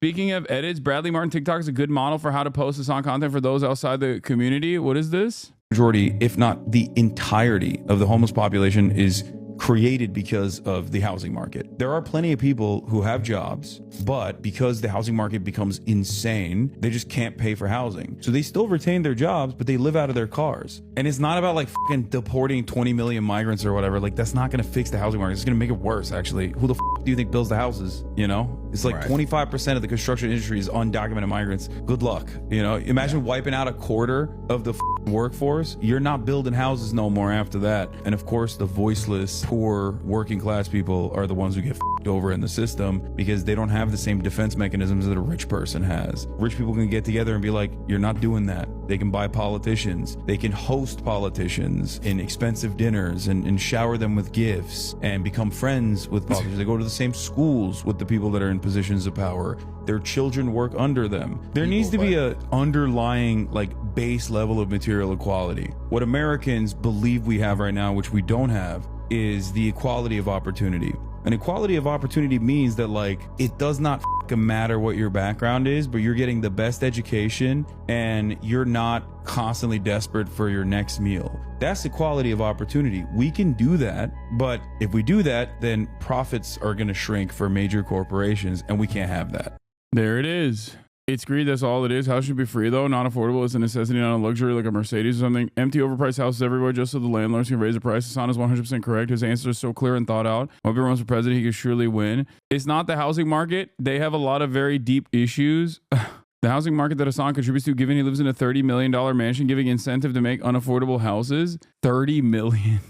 Speaking of edits, Bradley Martin TikTok is a good model for how to post Hasan content for those outside the community. What is this? Majority, if not the entirety of the homeless population is created because of the housing market. There are plenty of people who have jobs, but because the housing market becomes insane, they just can't pay for housing. So they still retain their jobs, but they live out of their cars. And it's not about like fucking deporting 20 million migrants or whatever. Like that's not going to fix the housing market. It's going to make it worse, actually. Who the do you think builds the houses? You know, it's like 25% of the construction industry is undocumented migrants. Good luck. You know, imagine wiping out a quarter of the workforce. You're not building houses no more after that. And of course, the voiceless, poor, working class people are the ones who get over in the system because they don't have the same defense mechanisms that a rich person has. Rich people can get together and be like, you're not doing that. They can buy politicians. They can host politicians in expensive dinners and shower them with gifts and become friends with politicians. They go to the same schools with the people that are in positions of power. Their children work under them. There needs to be a underlying like base level of material equality. What Americans believe we have right now, which we don't have, is the equality of opportunity. And equality of opportunity means that like it does not matter what your background is, but you're getting the best education and you're not constantly desperate for your next meal. That's equality of opportunity. We can do that, but if we do that, then profits are going to shrink for major corporations, and we can't have that. There it is. It's greed. That's all it is. House should be free, though. Not affordable. It's a necessity, not a luxury like a Mercedes or something. Empty, overpriced houses everywhere just so the landlords can raise the price. Hasan is 100% correct. His answer is so clear and thought out. Hope he runs for president. He could surely win. It's not the housing market. They have a lot of very deep issues. The housing market that Hasan contributes to, given he lives in a $30 million mansion, giving incentive to make unaffordable houses. $30 million.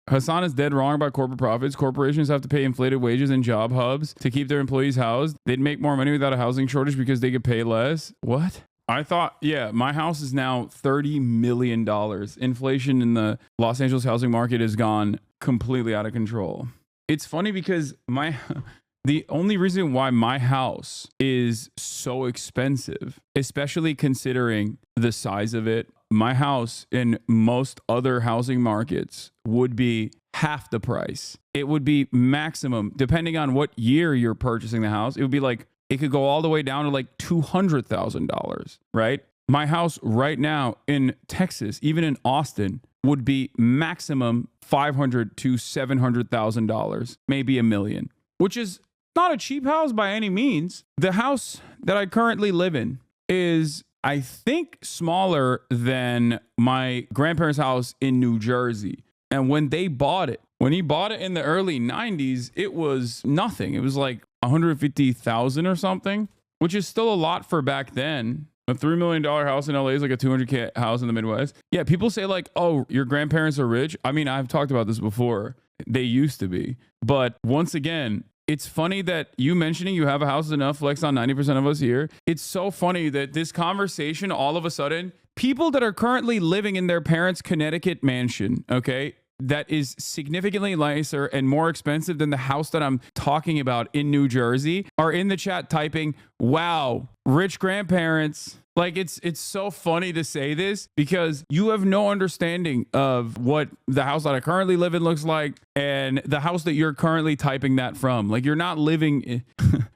Hasan is dead wrong about corporate profits. Corporations have to pay inflated wages in job hubs to keep their employees housed. They'd make more money without a housing shortage because they could pay less. What? I thought, yeah, my house is now $30 million. Inflation in the Los Angeles housing market has gone completely out of control. It's funny because the only reason why my house is so expensive, especially considering the size of it, my house in most other housing markets would be half the price. It would be maximum, depending on what year you're purchasing the house, it would be like, it could go all the way down to like $200,000, right? My house right now in Texas, even in Austin, would be maximum $500,000 to $700,000, maybe $1 million, which is not a cheap house by any means. The house that I currently live in is, I think, smaller than my grandparents' house in New Jersey. And when they bought it, when he bought it in the early 90s, it was nothing. It was like $150,000 or something, which is still a lot for back then. A $3 million house in LA is like a $200K house in the Midwest. Yeah, people say like, oh, your grandparents are rich. I mean, I've talked about this before. They used to be. But once again, it's funny that you mentioning you have a house is enough flex on 90% of us here. It's so funny that this conversation, all of a sudden, people that are currently living in their parents' Connecticut mansion, okay, that is significantly nicer and more expensive than the house that I'm talking about in New Jersey, are in the chat typing, wow, rich grandparents. Like, it's so funny to say this because you have no understanding of what the house that I currently live in looks like and the house that you're currently typing that from. Like, you're not living...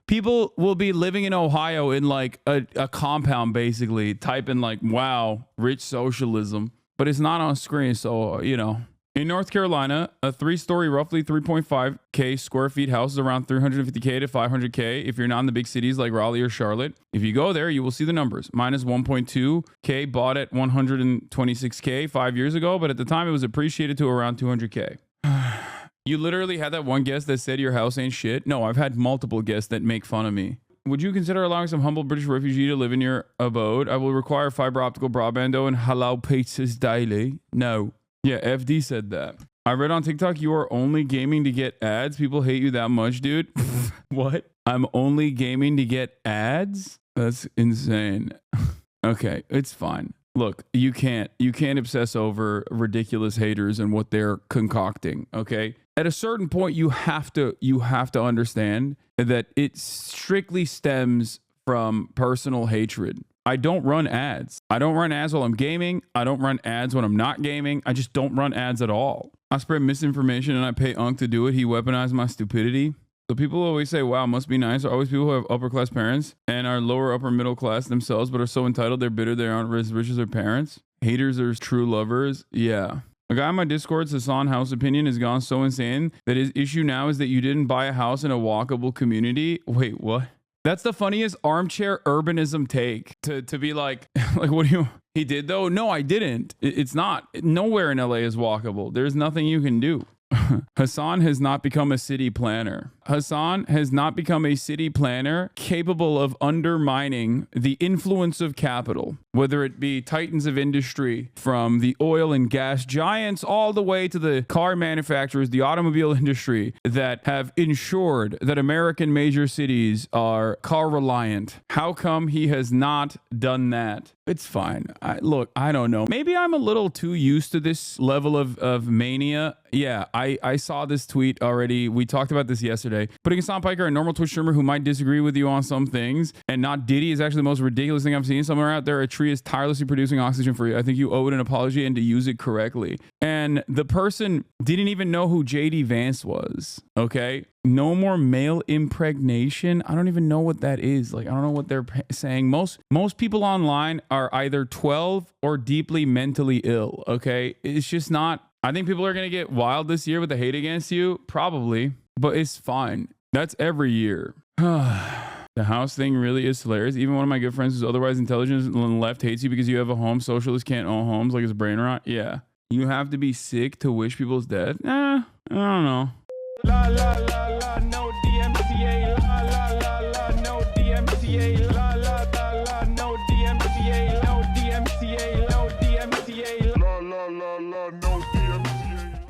People will be living in Ohio in like a compound, basically, typing like, wow, rich socialism. But it's not on screen, so, you know. In North Carolina, a 3-story, roughly 3.5K square feet house is around 350K to 500K if you're not in the big cities like Raleigh or Charlotte. If you go there, you will see the numbers. Mine is 1.2K, bought at 126K 5 years ago, but at the time it was appreciated to around 200K. You literally had that one guest that said your house ain't shit. No, I've had multiple guests that make fun of me. Would you consider allowing some humble British refugee to live in your abode? I will require fiber optical broadband and halal pizzas daily. No. Yeah, FD said that. I read on TikTok you are only gaming to get ads. People hate you that much, dude. What? I'm only gaming to get ads? That's insane. Okay, it's fine. Look, you can't obsess over ridiculous haters and what they're concocting, okay? At a certain point you have to understand that it strictly stems from personal hatred. I don't run ads. I don't run ads while I'm gaming. I don't run ads when I'm not gaming. I just don't run ads at all. I spread misinformation and I pay Unk to do it. He weaponized my stupidity. So people always say, wow, must be nice. Are always people who have upper class parents and are lower upper middle class themselves, but are so entitled they're bitter they aren't as rich as their parents. Haters are true lovers. Yeah. A guy on my Discord, Hasan House Opinion, has gone so insane that his issue now is that you didn't buy a house in a walkable community. Wait, what? That's the funniest armchair urbanism take to be like, like, what do you, he did though? No, I didn't. It's not. Nowhere in LA is walkable. There's nothing you can do. Hasan has not become a city planner. Hasan has not become a city planner capable of undermining the influence of capital, whether it be titans of industry from the oil and gas giants all the way to the car manufacturers, the automobile industry that have ensured that American major cities are car reliant. How come he has not done that? It's fine. Look, I don't know. Maybe I'm a little too used to this level of mania. Yeah, I saw this tweet already. We talked about this yesterday. Putting Hasan Piker, a normal Twitch streamer who might disagree with you on some things, and not Diddy is actually the most ridiculous thing I've seen. Somewhere out there, a tree is tirelessly producing oxygen for you. I think you owe it an apology and to use it correctly. And the person didn't even know who JD Vance was. Okay. No more male impregnation. I don't even know what that is. Like, I don't know what they're saying. Most people online are either 12 or deeply mentally ill. Okay. It's just not. I think people are going to get wild this year with the hate against you. Probably. But it's fine. That's every year. The house thing really is hilarious. Even one of my good friends who's otherwise intelligent on the left hates you because you have a home. Socialists can't own homes, like it's brain rot. Yeah. You have to be sick to wish people's death? I don't know. La la la la, no DMCA. La la la la, no DMCA. La